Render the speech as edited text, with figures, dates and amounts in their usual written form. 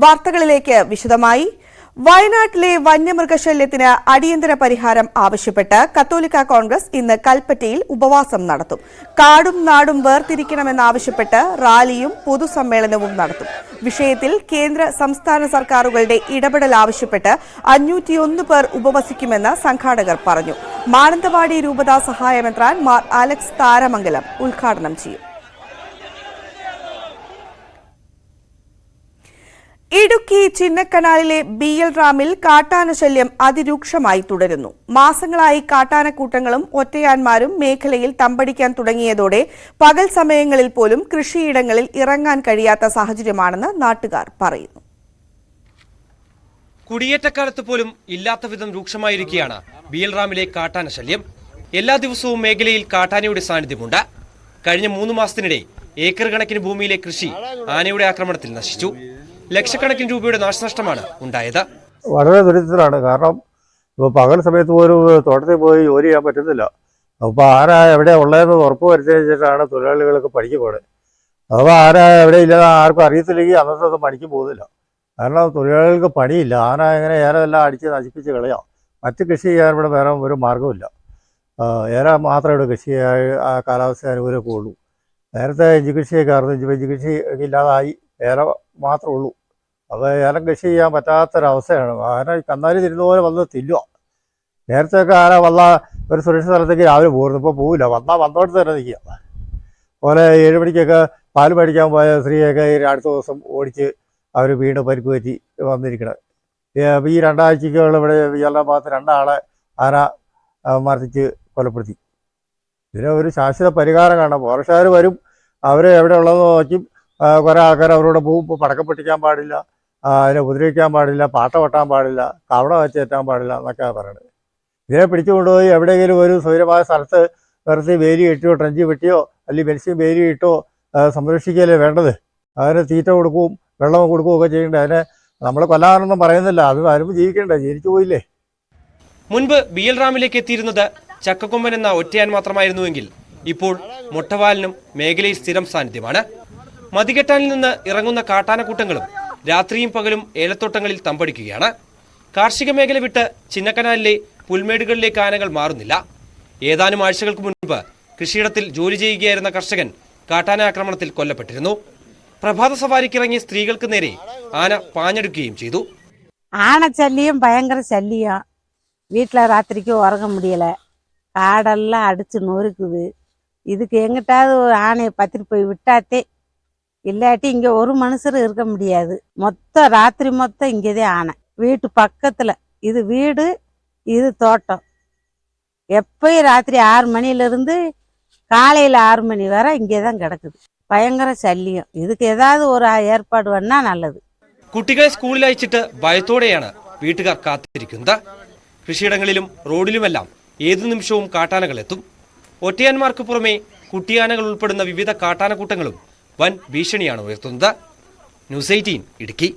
വാർത്തകളിലേക്ക് വിശദമായി. വയനാട്ടിലെ വന്യമൃഗശല്യത്തിന് അടിയന്തര പരിഹാരം ആവശ്യപ്പെട്ട് കത്തോലിക്ക കോൺഗ്രസ് ഇന്ന് കൽപ്പറ്റയിൽ ഉപവാസം നടത്തും. കാടും നാടും വേർതിരിക്കണമെന്നാവശ്യപ്പെട്ട് റാലിയും പൊതുസമ്മേളനവും നടത്തും. വിഷയത്തിൽ കേന്ദ്ര സംസ്ഥാന സർക്കാരുകളുടെ ഇടപെടൽ ആവശ്യപ്പെട്ട് 501 പേർ ഉപവസിക്കുമെന്ന് സംഘാടകർ പറഞ്ഞു. മാനന്തവാടി രൂപതാ സഹായമെത്രാൻ മാർ അലക്സ് താരമംഗലം ഉദ്ഘാടനം ചെയ്യും. ഇടുക്കി ചിന്നക്കനാലിലെ BL റാമിൽ കാട്ടാനശല്യം അതിരൂക്ഷമായി തുടരുന്നു. മാസങ്ങളായി കാട്ടാനക്കൂട്ടങ്ങളും ഒറ്റയാന്മാരും മേഖലയിൽ തമ്പടിക്കാൻ തുടങ്ങിയതോടെ പകൽ സമയങ്ങളിൽ പോലും കൃഷിയിടങ്ങളിൽ ഇറങ്ങാൻ കഴിയാത്ത സാഹചര്യമാണെന്ന് നാട്ടുകാർ പറയുന്നു. കുടിയേറ്റക്കാലത്ത് പോലും ഇല്ലാത്ത വിധം രൂക്ഷമായിരിക്കുകയാണ് BL റാമിലെ കാട്ടാനശല്യം. എല്ലാ ദിവസവും മേഖലയിൽ കാട്ടാനയുടെ സാന്നിധ്യമുണ്ട്. കഴിഞ്ഞ 3 മാസത്തിനിടെ ഏക്കർ കണക്കിന് ഭൂമിയിലെ കൃഷി ആനയുടെ ആക്രമണത്തിൽ നശിച്ചു. ലക്ഷക്കണക്കിന് രൂപയുടെ നാശനഷ്ടമാണ് ഉണ്ടായത്. വളരെ ദുരിതത്തിലാണ്. കാരണം ഇപ്പോൾ പകൽ സമയത്ത് പോലും തോട്ടത്തിൽ പോയി ജോലി ചെയ്യാൻ പറ്റുന്നില്ല. അപ്പോൾ ആരാ എവിടെയാണ് ഉള്ളതെന്ന് ഉറപ്പ് വരുത്തിയിട്ടാണ് തൊഴിലാളികൾക്ക് പണിക്ക് പോകുന്നത്. അപ്പോൾ ആരാ എവിടെ ഇല്ലാതെ ആർക്കും അറിയത്തില്ലെങ്കിൽ അന്നത്തെ പണിക്ക് പോകുന്നില്ല. കാരണം തൊഴിലാളികൾക്ക് പണിയില്ല. ആന എങ്ങനെ ഏലമെല്ലാം അടിച്ച് നശിപ്പിച്ച് കളയാം. മറ്റ് കൃഷി ചെയ്യാൻ ഇവിടെ വേറെ ഒരു മാർഗ്ഗമില്ല. ഏല മാത്രമേ ഇവിടെ കൃഷി ആ കാലാവസ്ഥ അനുകൂലമൊക്കെ ഉള്ളൂ. നേരത്തെ ഇഞ്ചി കൃഷിയൊക്കെ ആയിരുന്നു. ഇഞ്ചി കൃഷി ഇല്ലാതായി ഏല മാത്രമേ ഉള്ളൂ. അപ്പോൾ ഏലം കൃഷി ചെയ്യാൻ പറ്റാത്തൊരവസ്ഥയാണ്. ആന കന്നാലി തിരുന്ന പോലെ വന്ന് തില്ലുക. നേരത്തെയൊക്കെ ആന വന്ന ഒരു സുരക്ഷിത സ്ഥലത്തേക്ക് രാവിലെ പോകുന്നു. ഇപ്പോൾ പോവില്ല. വന്നോടത്ത് തന്നെ നിൽക്കുക. അതുപോലെ 7 മണിക്കൊക്കെ പാൽ മേടിക്കാൻ പോയ സ്ത്രീയൊക്കെ അടുത്ത ദിവസം ഓടിച്ച് അവർ വീണ്ടും പരിക്ക് പറ്റി വന്നിരിക്കണം. ഈ 2 ആഴ്ചയ്ക്കുള്ള ഇവിടെ എല്ലാ ഭാഗത്ത് 2 ആളെ ആന മർദ്ദിച്ച് കൊലപ്പെടുത്തി. ഇതിന് ഒരു ശാശ്വത പരിഹാരം കാണാം. ഫോറസ്റ്റുകാർ വരും, അവർ എവിടെ ഉള്ളതെന്ന് നോക്കി കുറേ ആൾക്കാർ അവരോട് പോവും. ഇപ്പോൾ പടക്കം പൊട്ടിക്കാൻ പാടില്ല, അതിനെ ഉപദ്രവിക്കാൻ പാടില്ല, പാട്ട കൊട്ടാൻ പാടില്ല, കവട വെച്ചേറ്റാൻ പാടില്ല എന്നൊക്കെയാണ് പറയുന്നത്. ഇതിനെ പിടിച്ചു കൊണ്ടുപോയി എവിടെയെങ്കിലും ഒരു സ്വൈരമായ സ്ഥലത്ത് നിർത്തി വേലി കെട്ടിയോ ട്രഞ്ചി വെട്ടിയോ അല്ലെങ്കിൽ മത്സ്യം വേലി ഇട്ടോ സംരക്ഷിക്കുകയല്ലേ വേണ്ടത്. അതിന് തീറ്റ കൊടുക്കുകയും വെള്ളം കൊടുക്കുകയൊക്കെ ചെയ്യേണ്ടത്. അതിനെ നമ്മൾ കൊല്ലാനൊന്നും പറയുന്നില്ല. അത് ആരും ജീവിക്കേണ്ടേ, ജീവിച്ചു പോയില്ലേ. മുൻപ് BL റാമിലേക്ക് എത്തിയിരുന്നത് ചക്കക്കൊമ്പൻ എന്ന ഒറ്റയാൻ മാത്രമായിരുന്നുവെങ്കിൽ ഇപ്പോൾ മൊട്ടവാലിനും മേഖലയിൽ സ്ഥിരം സാന്നിധ്യമാണ്. മതികെട്ടാനിൽ നിന്ന് ഇറങ്ങുന്ന കാട്ടാനക്കൂട്ടങ്ങളും രാത്രിയും പകലും ഏലത്തോട്ടങ്ങളിൽ തമ്പടിക്കുകയാണ്. കാർഷിക മേഖല വിട്ട് ചിന്നക്കനാലിലെ പുൽമേടുകളിലേക്ക് ആനകൾ മാറുന്നില്ല. ഏതാനും ആഴ്ചകൾക്ക് മുൻപ് കൃഷിയിടത്തിൽ ജോലി ചെയ്യുകയായിരുന്ന കർഷകൻ കാട്ടാന ആക്രമണത്തിൽ കൊല്ലപ്പെട്ടിരുന്നു. പ്രഭാത സവാരിക്കിറങ്ങിയ സ്ത്രീകൾക്ക് നേരെ ആന പാഞ്ഞെടുക്കുകയും ചെയ്തു. ஆனச்சல்லியும் பயங்கர சல்லியம். வீட்டில் ராத்திரிக்கு உறங்க முடியலை. காடெல்லாம் அடித்து நொறுக்குது. இதுக்கு எங்கிட்டாவது ஆணையை பத்திட்டு போய் விட்டாத்தே, இல்லாட்டி இங்கே ஒரு மனுஷரும் இருக்க முடியாது. மொத்தம் ராத்திரி மொத்தம் இங்கேதான் ஆனை. வீட்டு பக்கத்தில் இது வீடு, இது தோட்டம். எப்பயும் ராத்திரி 6 மணிலேருந்து காலையில் 6 மணி வரை இங்கே தான் கிடக்குது. பயங்கர சல்லியம். இதுக்கு ஏதாவது ஒரு ஏற்பாடு பண்ணா நல்லது. കുട്ടികളെ സ്കൂളിൽ അയച്ചിട്ട് ഭയത്തോടെയാണ് വീട്ടുകാർ കാത്തിരിക്കുന്നത്. കൃഷിയിടങ്ങളിലും റോഡിലുമെല്ലാം ഏതു നിമിഷവും കാട്ടാനകൾ എത്തും. ഒറ്റയാന്മാർക്ക് പുറമെ കുട്ടിയാനകൾ ഉൾപ്പെടുന്ന വിവിധ കാട്ടാനക്കൂട്ടങ്ങളും വൻ ഭീഷണിയാണ് ഉയർത്തുന്നത്. ന്യൂസ് 18 ഇടുക്കി.